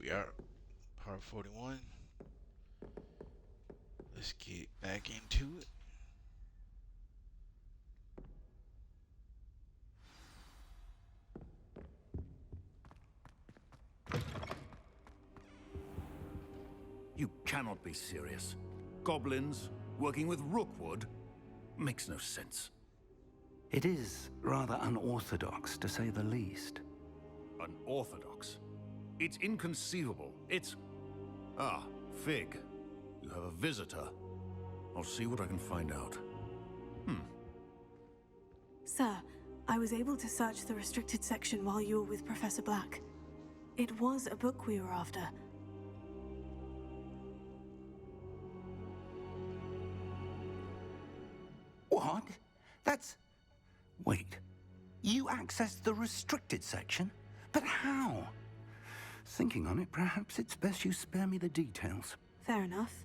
we are. Part 41. Let's get back into it. You cannot be serious. Goblins working with Rookwood makes no sense. It is rather unorthodox, to say the least. Unorthodox? It's inconceivable. It's... Ah, Fig. You have a visitor. I'll see what I can find out. Sir, I was able to search the restricted section while you were with Professor Black. It was a book we were after. What? That's... Wait. You accessed the restricted section? But how? Thinking on it, perhaps it's best you spare me the details. Fair enough.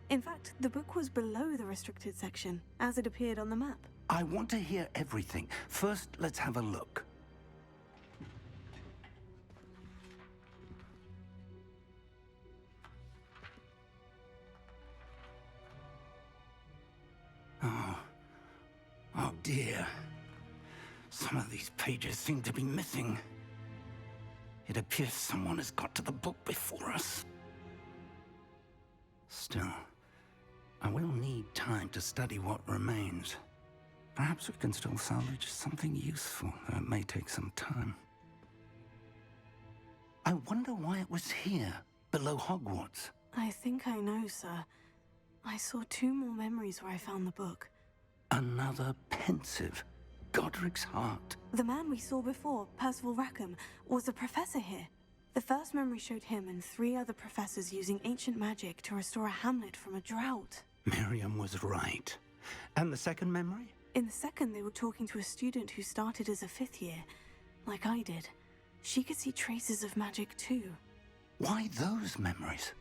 In fact, the book was below the restricted section, as it appeared on the map. I want to hear everything. First, let's have a look. Oh dear. Some of these pages seem to be missing. It appears someone has got to the book before us. Still, I will need time to study what remains. Perhaps we can still salvage something useful, though it may take some time. I wonder why it was here, below Hogwarts. I think I know, sir. I saw 2 more memories where I found the book. Another pensive. Godric's heart. The man we saw before, Percival Rackham, was a professor here. The first memory showed him and 3 other professors using ancient magic to restore a hamlet from a drought. Miriam was right. And the second memory? In the second, they were talking to a student who started as a 5th year, like I did. She could see traces of magic too. Why those memories?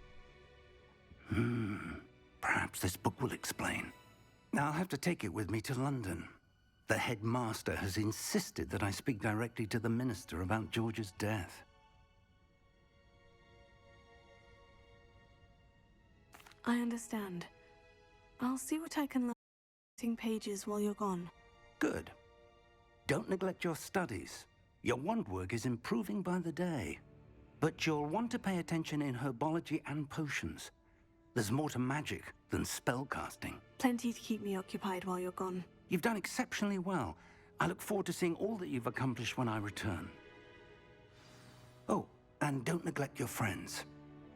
Perhaps this book will explain. I'll have to take it with me to London. The headmaster has insisted that I speak directly to the minister about George's death. I understand. I'll see what I can learn pages while you're gone. Good. Don't neglect your studies. Your wand work is improving by the day. But you'll want to pay attention in herbology and potions. There's more to magic than spellcasting. Plenty to keep me occupied while you're gone. You've done exceptionally well. I look forward to seeing all that you've accomplished when I return. Oh, and don't neglect your friends.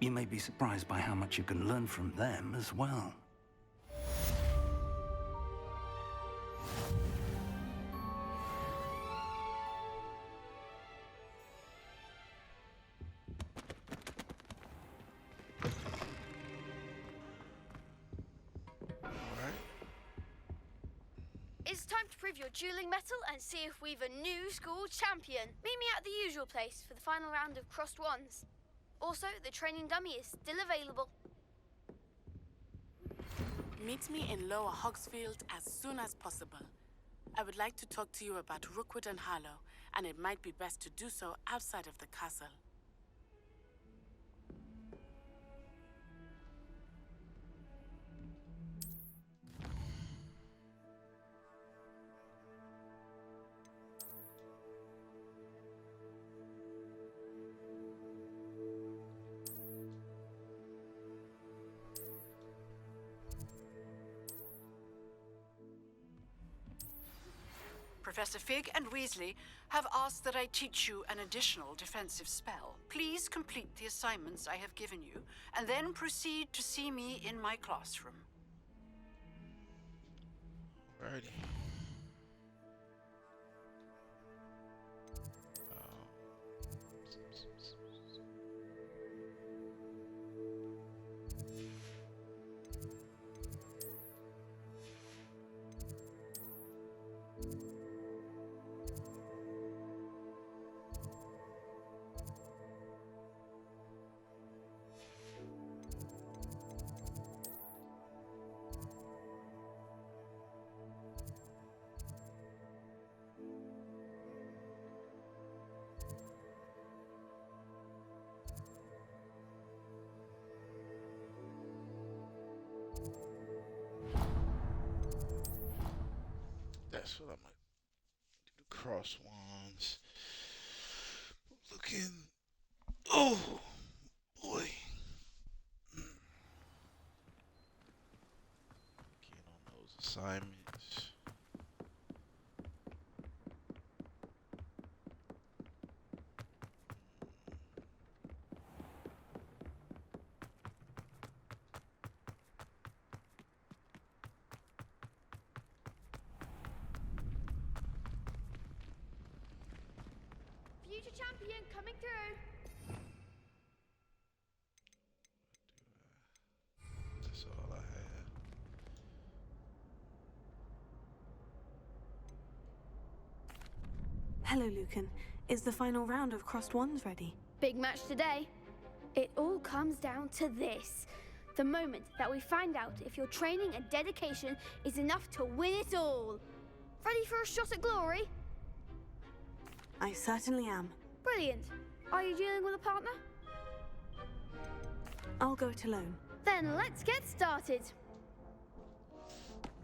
You may be surprised by how much you can learn from them as well. It's time to prove your dueling mettle and see if we've a new school champion. Meet me at the usual place for the final round of Crosswands. Also, the training dummy is still available. Meet me in Lower Hogsfield as soon as possible. I would like to talk to you about Rookwood and Harlow, and it might be best to do so outside of the castle. Professor Fig and Weasley have asked that I teach you an additional defensive spell. Please complete the assignments I have given you, and then proceed to see me in my classroom. Alrighty. That's what I'm gonna do. The Crosswands. Looking. Oh boy. Get on those assignments. Future champion coming through. That's all I have. Hello, Lucan. Is the final round of Crosswands ready? Big match today. It all comes down to this. The moment that we find out if your training and dedication is enough to win it all. Ready for a shot at glory? I certainly am. Brilliant. Are you dealing with a partner? I'll go it alone. Then let's get started.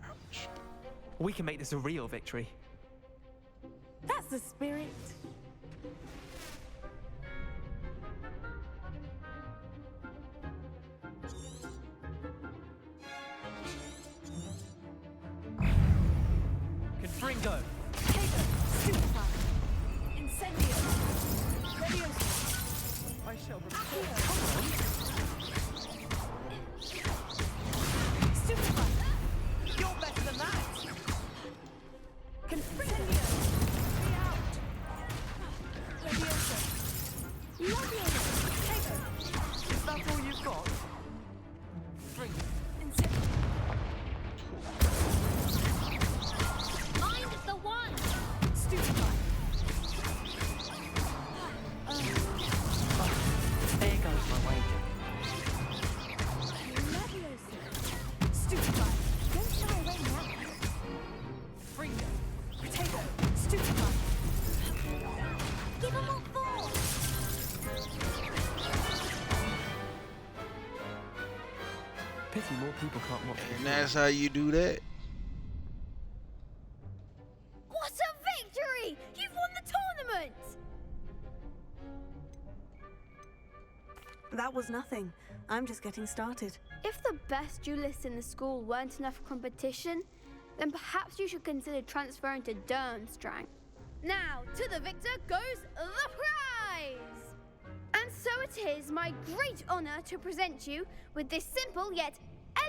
Ouch. We can make this a real victory. That's the spirit. Confringo! I shall You're better than that! Is that all you've got? Mind the one. There goes my wager. Don't shy away now. Fringo! Give them all four. Pity more people can't watch And that's how you do that. What a victory! You've won the tournament! That was nothing. I'm just getting started. If the best duelists in the school weren't enough for competition, then perhaps you should consider transferring to Durmstrang. Now, to the victor goes the prize! And so it is my great honor to present you with this simple yet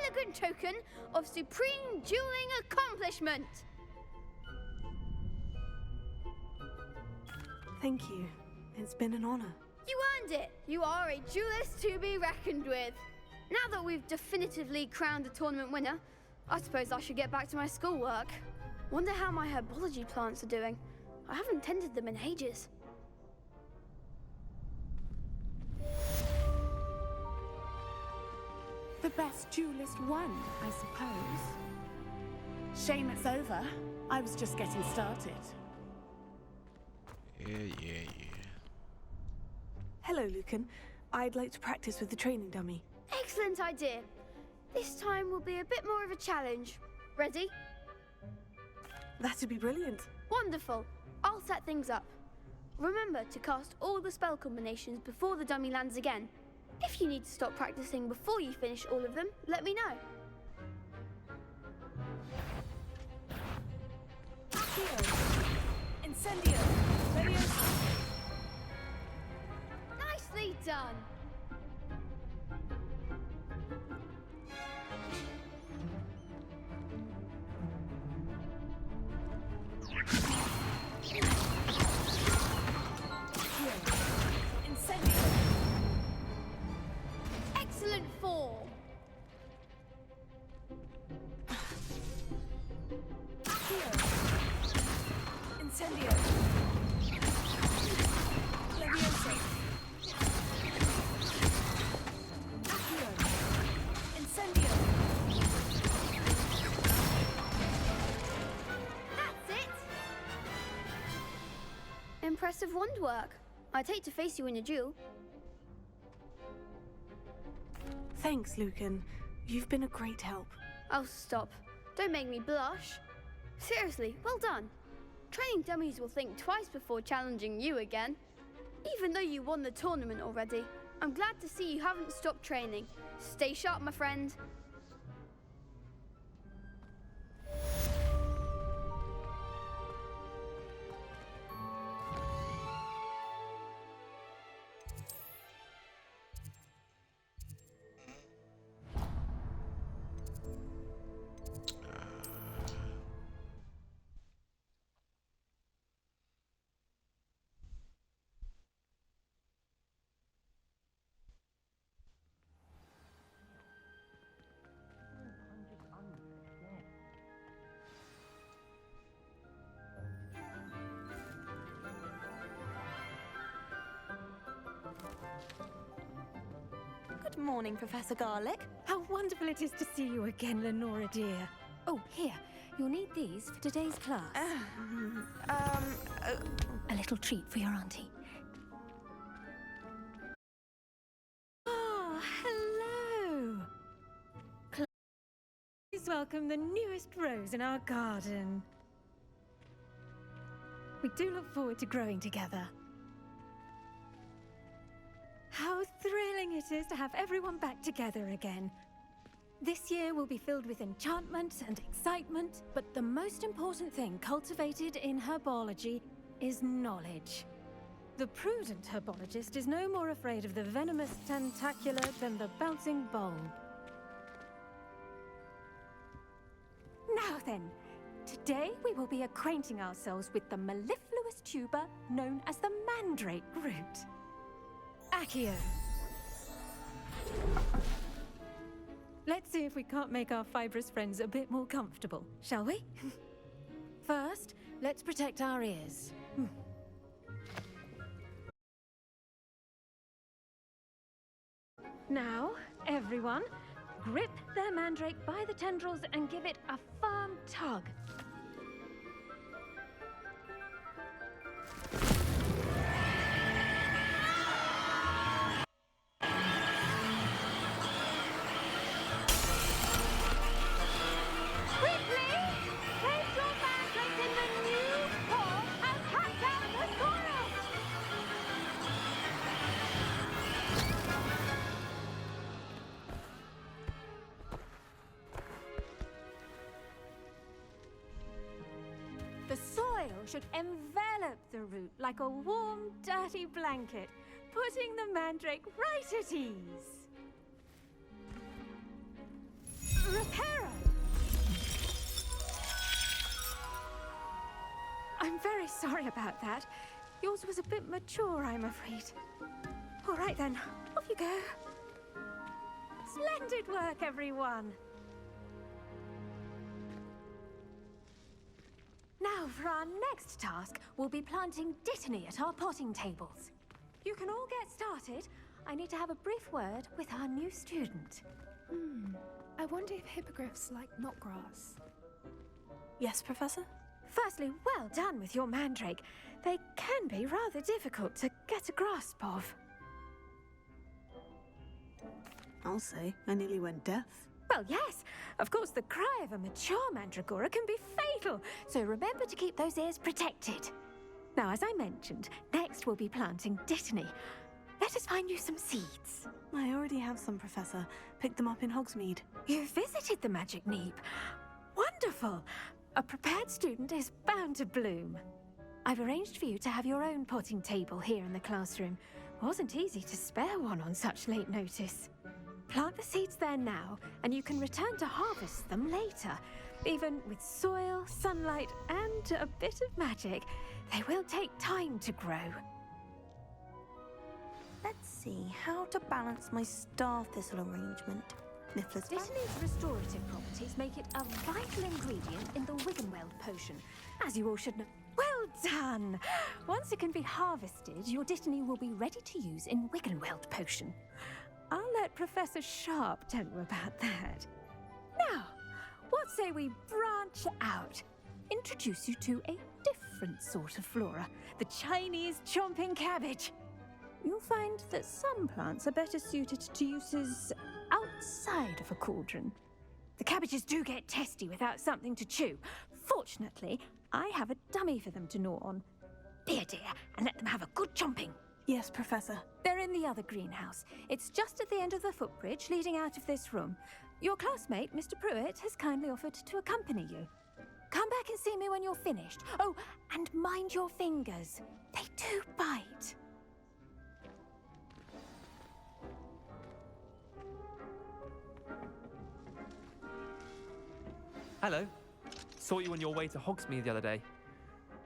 elegant token of supreme dueling accomplishment. Thank you. It's been an honor. You earned it! You are a duelist to be reckoned with. Now that we've definitively crowned the tournament winner, I suppose I should get back to my schoolwork. Wonder how my herbology plants are doing. I haven't tended them in ages. The best duelist won, I suppose. Shame it's over. I was just getting started. Yeah. Hello, Lucan. I'd like to practice with the training dummy. Excellent idea. This time will be a bit more of a challenge. Ready? That'd be brilliant. Wonderful. I'll set things up. Remember to cast all the spell combinations before the dummy lands again. If you need to stop practicing before you finish all of them, let me know. Incendio! Nicely done. Excellent form. Incendio! Levioso! Accio! Incendio! That's it. Impressive wand work. I'd hate to face you in a duel. Thanks, Lucan. You've been a great help. Oh, stop. Don't make me blush. Seriously, well done. Training dummies will think twice before challenging you again. Even though you won the tournament already, I'm glad to see you haven't stopped training. Stay sharp, my friend. Good morning, Professor Garlick. How wonderful it is to see you again, Lenora dear. Oh, here. You'll need these for today's class. A little treat for your auntie. Oh, hello. Please welcome the newest rose in our garden. We do look forward to growing together. How thrilling it is to have everyone back together again. This year will be filled with enchantment and excitement, but the most important thing cultivated in herbology is knowledge. The prudent herbologist is no more afraid of the venomous tentacula than the bouncing bulb. Now then, today we will be acquainting ourselves with the mellifluous tuber known as the mandrake root. Accio. Let's see if we can't make our fibrous friends a bit more comfortable, shall we? First, let's protect our ears. Now, everyone, grip their mandrake by the tendrils and give it a firm tug. The soil should envelop the root like a warm, dirty blanket, putting the mandrake right at ease. Reparo! I'm very sorry about that. Yours was a bit mature, I'm afraid. All right then, off you go. Splendid work, everyone. Now, for our next task, we'll be planting dittany at our potting tables. You can all get started. I need to have a brief word with our new student. I wonder if hippogriffs like knotgrass. Yes, Professor? Firstly, well done with your mandrake. They can be rather difficult to get a grasp of. I'll say, I nearly went deaf. Well, yes. Of course, the cry of a mature mandragora can be fatal, so remember to keep those ears protected. Now, as I mentioned, next we'll be planting dittany. Let us find you some seeds. I already have some, Professor. Picked them up in Hogsmeade. You visited the Magic Neep. Wonderful. A prepared student is bound to bloom. I've arranged for you to have your own potting table here in the classroom. Wasn't easy to spare one on such late notice. Plant the seeds there now, and you can return to harvest them later. Even with soil, sunlight, and a bit of magic, they will take time to grow. Let's see how to balance my star thistle arrangement. Niffler's Dittany's restorative properties make it a vital ingredient in the Wiggenweld potion, as you all should know. Well done! Once it can be harvested, your dittany will be ready to use in Wiggenweld potion. I'll let Professor Sharp tell you about that. Now, what say we branch out? Introduce you to a different sort of flora, the Chinese chomping cabbage. You'll find that some plants are better suited to uses outside of a cauldron. The cabbages do get testy without something to chew. Fortunately, I have a dummy for them to gnaw on. Be a dear and let them have a good chomping. Yes, Professor. They're in the other greenhouse. It's just at the end of the footbridge leading out of this room. Your classmate, Mr. Pruitt, has kindly offered to accompany you. Come back and see me when you're finished. Oh, and mind your fingers. They do bite. Hello. Saw you on your way to Hogsmeade the other day.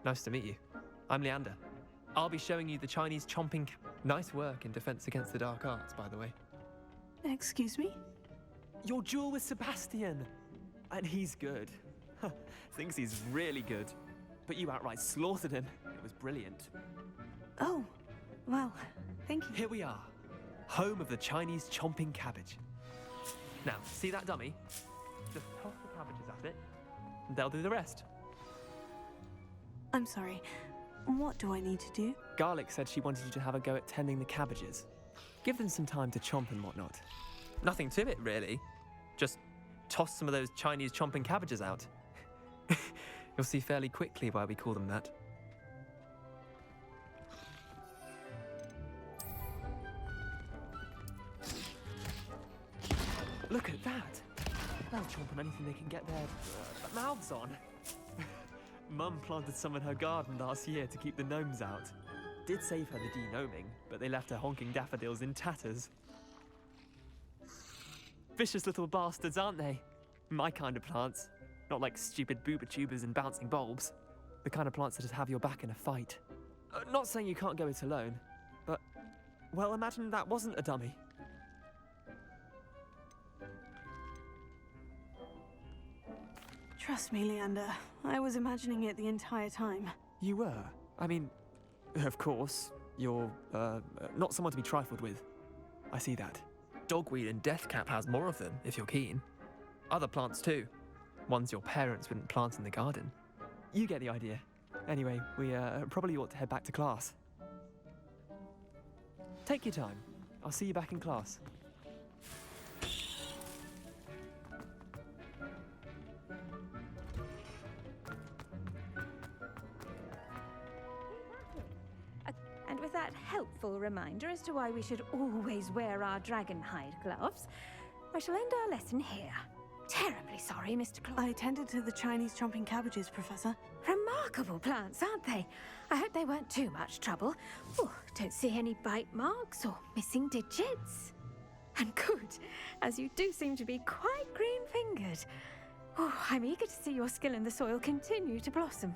Nice to meet you. I'm Leander. I'll be showing you the Chinese chomping... Nice work in Defense Against the Dark Arts, by the way. Excuse me? Your duel with Sebastian. And he's good. Thinks he's really good. But you outright slaughtered him. It was brilliant. Oh, well, thank you. Here we are. Home of the Chinese chomping cabbage. Now, see that dummy? Just toss the cabbages at it. And they'll do the rest. I'm sorry. What do I need to do? Garlic said she wanted you to have a go at tending the cabbages. Give them some time to chomp and whatnot. Nothing to it, really. Just toss some of those Chinese chomping cabbages out. You'll see fairly quickly why we call them that. Look at that! They'll chomp on anything they can get their mouths on. Mum planted some in her garden last year to keep the gnomes out. Did save her the de-gnoming, but they left her honking daffodils in tatters. Vicious little bastards, aren't they? My kind of plants. Not like stupid booba tubers and bouncing bulbs. The kind of plants that just have your back in a fight. Not saying you can't go it alone, but... Well, imagine that wasn't a dummy. Trust me, Leander. I was imagining it the entire time. You were? I mean, of course, you're, not someone to be trifled with. I see that. Dogweed and deathcap has more of them, if you're keen. Other plants too. Ones your parents wouldn't plant in the garden. You get the idea. Anyway, we, probably ought to head back to class. Take your time. I'll see you back in class. And with that helpful reminder as to why we should always wear our dragon hide gloves, I shall end our lesson here. Terribly sorry, Mr. Claw. I tended to the Chinese chomping cabbages, Professor. Remarkable plants, aren't they? I hope they weren't too much trouble. Oh, don't see any bite marks or missing digits. And good, as you do seem to be quite green-fingered. Oh, I'm eager to see your skill in the soil continue to blossom.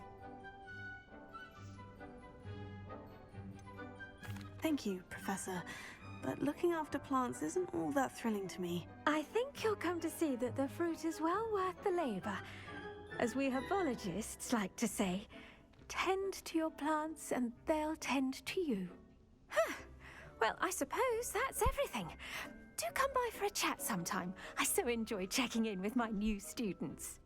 Thank you, Professor. But looking after plants isn't all that thrilling to me. I think you'll come to see that the fruit is well worth the labor. As we herbologists like to say, tend to your plants and they'll tend to you. Huh. Well, I suppose that's everything. Do come by for a chat sometime. I so enjoy checking in with my new students.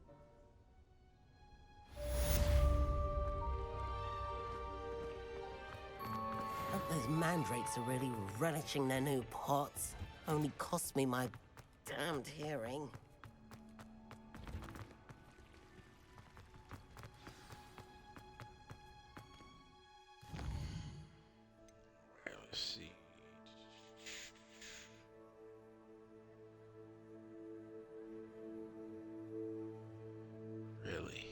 Those mandrakes are really relishing their new pots. Only cost me my damned hearing. Right, let's see. Really?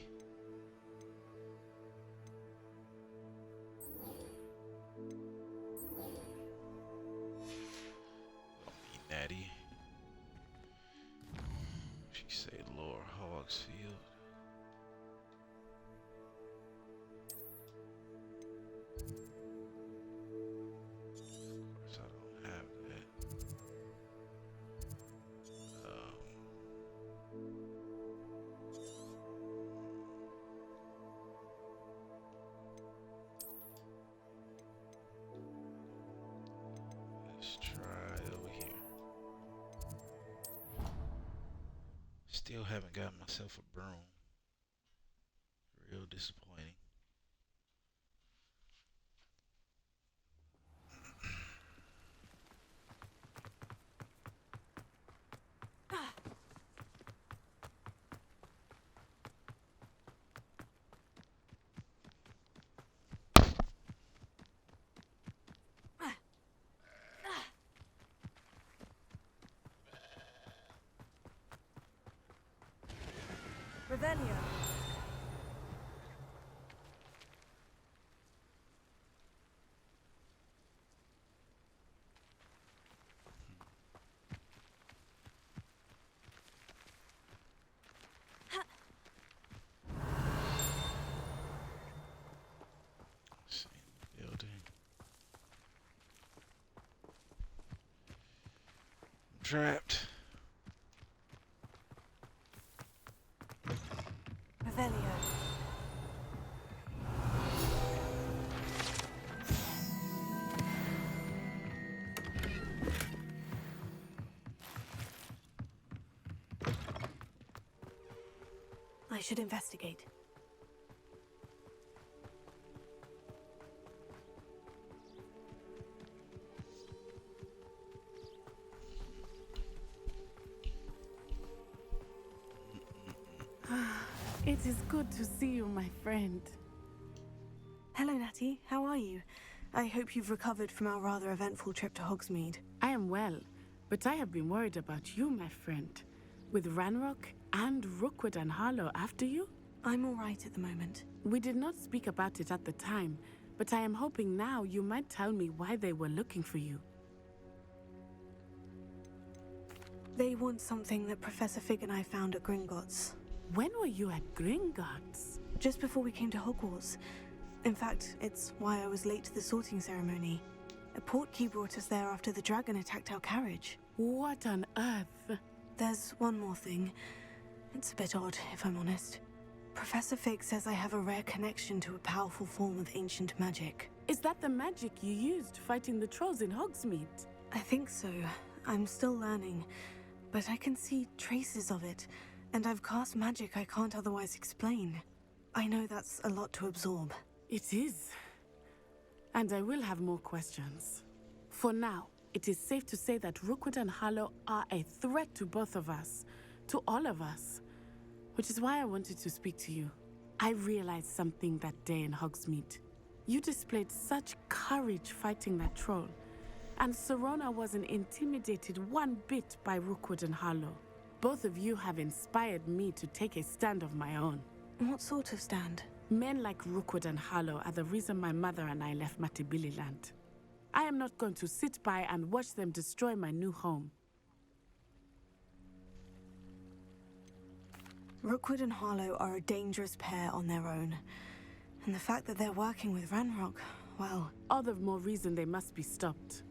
Natty. She say Lower Hogsfield. Of course, I don't have that. Let's try over here. Still haven't gotten myself a broom. Real disappointing. Revelio. Same building. I'm trapped. Revelio. I should investigate. It is good to see you, my friend. Hello, Natty. How are you? I hope you've recovered from our rather eventful trip to Hogsmeade. I am well, but I have been worried about you, my friend. With Ranrock and Rookwood and Harlow after you? I'm all right at the moment. We did not speak about it at the time, but I am hoping now you might tell me why they were looking for you. They want something that Professor Fig and I found at Gringotts. When were you at Gringotts? Just before we came to Hogwarts. In fact, it's why I was late to the sorting ceremony. A portkey brought us there after the dragon attacked our carriage. What on earth? There's one more thing. It's a bit odd, if I'm honest. Professor Fig says I have a rare connection to a powerful form of ancient magic. Is that the magic you used fighting the trolls in Hogsmeade? I think so. I'm still learning, but I can see traces of it, and I've cast magic I can't otherwise explain. I know that's a lot to absorb. It is. And I will have more questions. For now, it is safe to say that Rookwood and Harlow are a threat to both of us, to all of us. Which is why I wanted to speak to you. I realized something that day in Hogsmeade. You displayed such courage fighting that troll, and Serona wasn't intimidated one bit by Rookwood and Harlow. Both of you have inspired me to take a stand of my own. What sort of stand? Men like Rookwood and Harlow are the reason my mother and I left Matabeleland. I am not going to sit by and watch them destroy my new home. Rookwood and Harlow are a dangerous pair on their own. And the fact that they're working with Ranrock, well... All the more reason they must be stopped.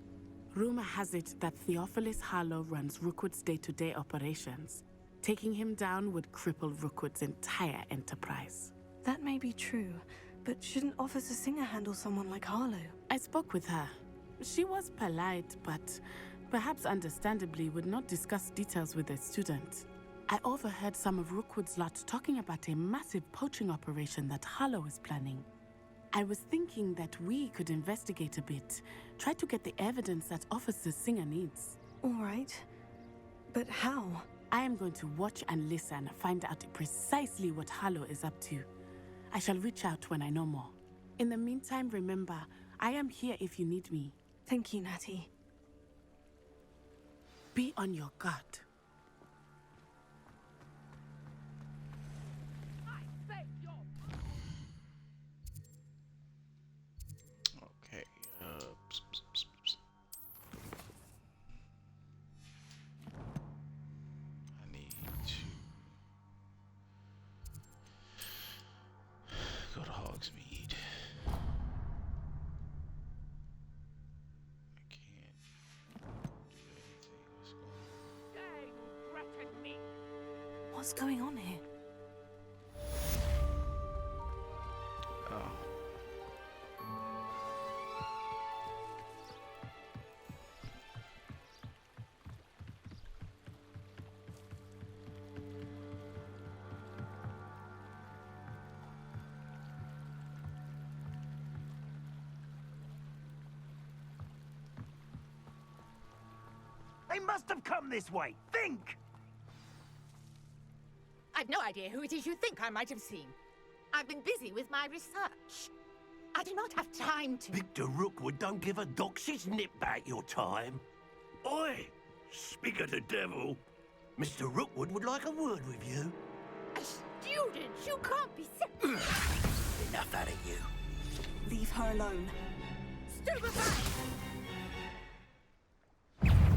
Rumor has it that Theophilus Harlow runs Rookwood's day-to-day operations. Taking him down would cripple Rookwood's entire enterprise. That may be true, but shouldn't Officer Singer handle someone like Harlow? I spoke with her. She was polite, but perhaps understandably would not discuss details with a student. I overheard some of Rookwood's lot talking about a massive poaching operation that Harlow is planning. I was thinking that we could investigate a bit, try to get the evidence that Officer Singer needs. All right. But how? I am going to watch and listen, find out precisely what Harlow is up to. I shall reach out when I know more. In the meantime, remember, I am here if you need me. Thank you, Natty. Be on your guard. Okay, I need to go to Hogsmeade. I can't do anything. What's going on here? Oh. They must have come this way. Think! I've no idea who it is you think I might have seen. I've been busy with my research. I do not have time to... Victor Rookwood don't give a doxy's nip back your time. Oi! Speak of the devil. Mr. Rookwood would like a word with you. students! You can't be serious! Enough out of you. Leave her alone. Stupefy!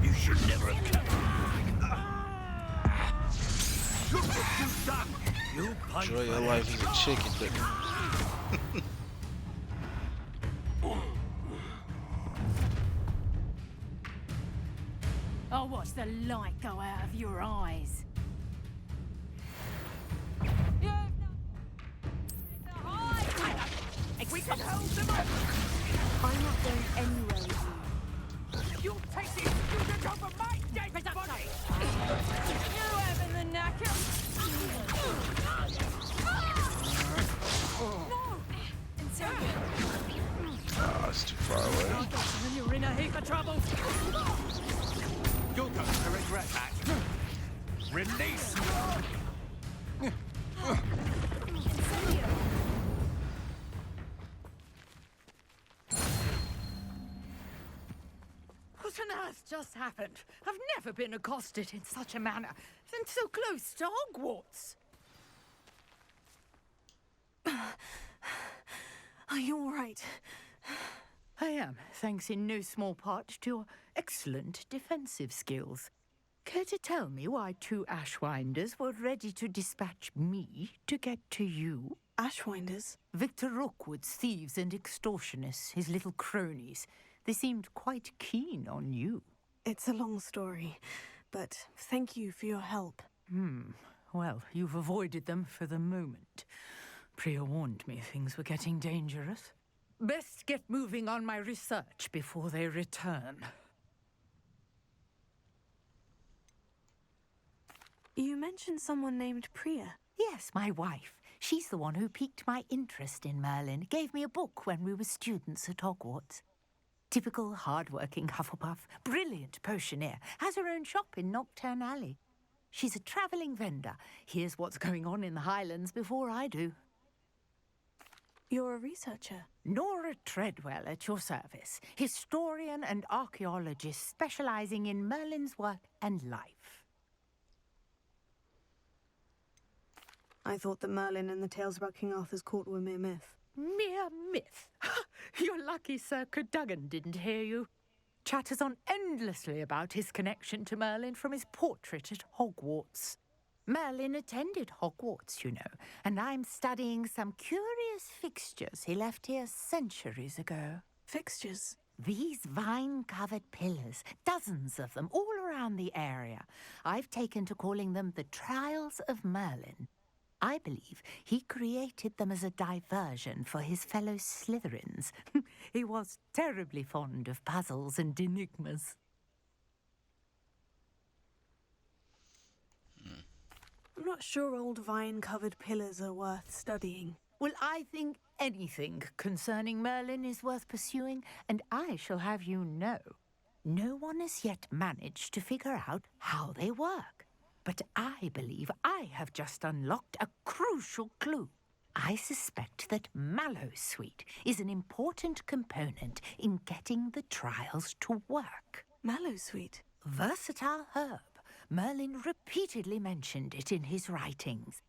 You should never have come. Look what you've done! You pay Enjoy your for life this. as a chicken, but I'll watch the light go out of your eyes. We can hold them up! I'm not going anywhere with you. You'll take the student over my dead body! You having the knacker? oh, it's too far away. And you're in a heap of trouble. You're going to regret that. Release! What on earth just happened? I've never been accosted in such a manner, and so close to Hogwarts. Are you all right? I am, thanks in no small part to your excellent defensive skills. Care to tell me why two Ashwinders were ready to dispatch me to get to you? Ashwinders? Victor Rookwood's thieves and extortionists, his little cronies. They seemed quite keen on you. It's a long story, but thank you for your help. Well, you've avoided them for the moment. Priya warned me things were getting dangerous. Best get moving on my research before they return. You mentioned someone named Priya. Yes, my wife. She's the one who piqued my interest in Merlin. Gave me a book when we were students at Hogwarts. Typical hard-working Hufflepuff, brilliant potioneer, has her own shop in Nocturne Alley. She's a travelling vendor. Hears what's going on in the Highlands before I do. You're a researcher. Nora Treadwell at your service, historian and archaeologist specialising in Merlin's work and life. I thought that Merlin and the tales about King Arthur's court were mere myth. Mere myth? You're lucky Sir Cadogan didn't hear you. Chatters on endlessly about his connection to Merlin from his portrait at Hogwarts. Merlin attended Hogwarts, you know, and I'm studying some curious fixtures he left here centuries ago. Fixtures? These vine-covered pillars, dozens of them, all around the area. I've taken to calling them the Trials of Merlin. I believe he created them as a diversion for his fellow Slytherins. He was terribly fond of puzzles and enigmas. I'm not sure old vine-covered pillars are worth studying. Well, I think anything concerning Merlin is worth pursuing, and I shall have you know, no one has yet managed to figure out how they work. But I believe I have just unlocked a crucial clue. I suspect that Mallowsweet is an important component in getting the trials to work. Mallowsweet? Versatile herb. Merlin repeatedly mentioned it in his writings.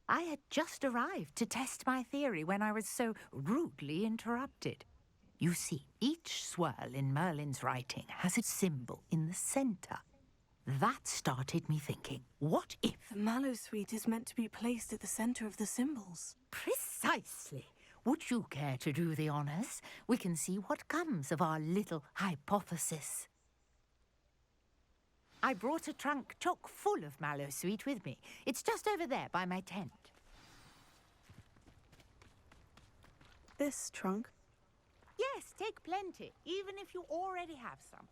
I had just arrived to test my theory when I was so rudely interrupted. You see, each swirl in Merlin's writing has a symbol in the centre. That started me thinking, what if... The Mallowsweet is meant to be placed at the centre of the symbols. Precisely. Would you care to do the honours? We can see what comes of our little hypothesis. I brought a trunk chock full of Mallowsweet with me. It's just over there by my tent. This trunk? Yes, take plenty, even if you already have some.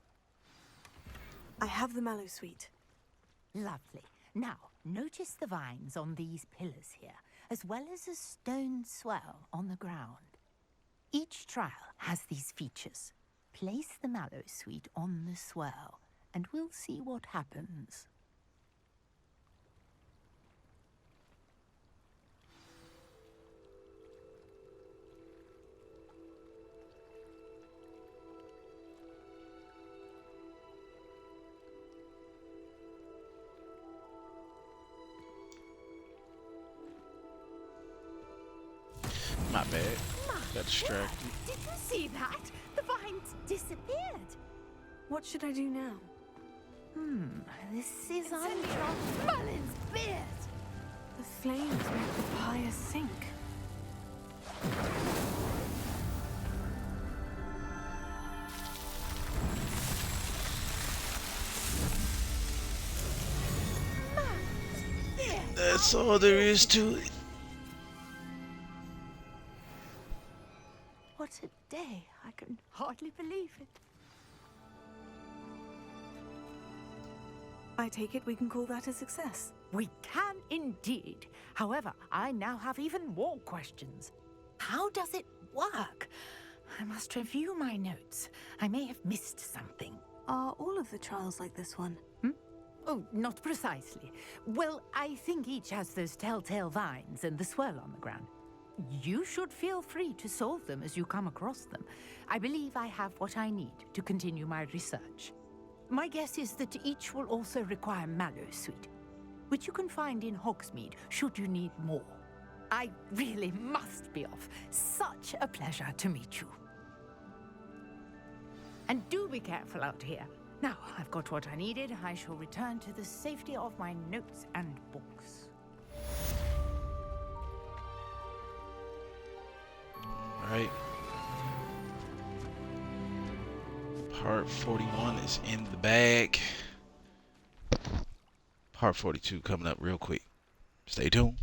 I have the Mallowsweet. Lovely. Now, notice the vines on these pillars here, as well as a stone swell on the ground. Each trial has these features. Place the Mallowsweet on the swell, and we'll see what happens. My bad. Got distracted. Did you see that? The vines disappeared. What should I do now? This is uncharted. Merlin's beard! The flames make the pyre sink. That's all there is to it. What a day. I can hardly believe it. I take it we can call that a success. We can indeed. However, I now have even more questions. How does it work? I must review my notes. I may have missed something. Are all of the trials like this one? Oh, not precisely. Well, I think each has those telltale vines and the swirl on the ground. You should feel free to solve them as you come across them. I believe I have what I need to continue my research. My guess is that each will also require Mallowsweet, which you can find in Hogsmeade should you need more. I really must be off. Such a pleasure to meet you. And do be careful out here. Now, I've got what I needed. I shall return to the safety of my notes and books. Alright. Part 41 is in the bag. Part 42 coming up real quick. Stay tuned.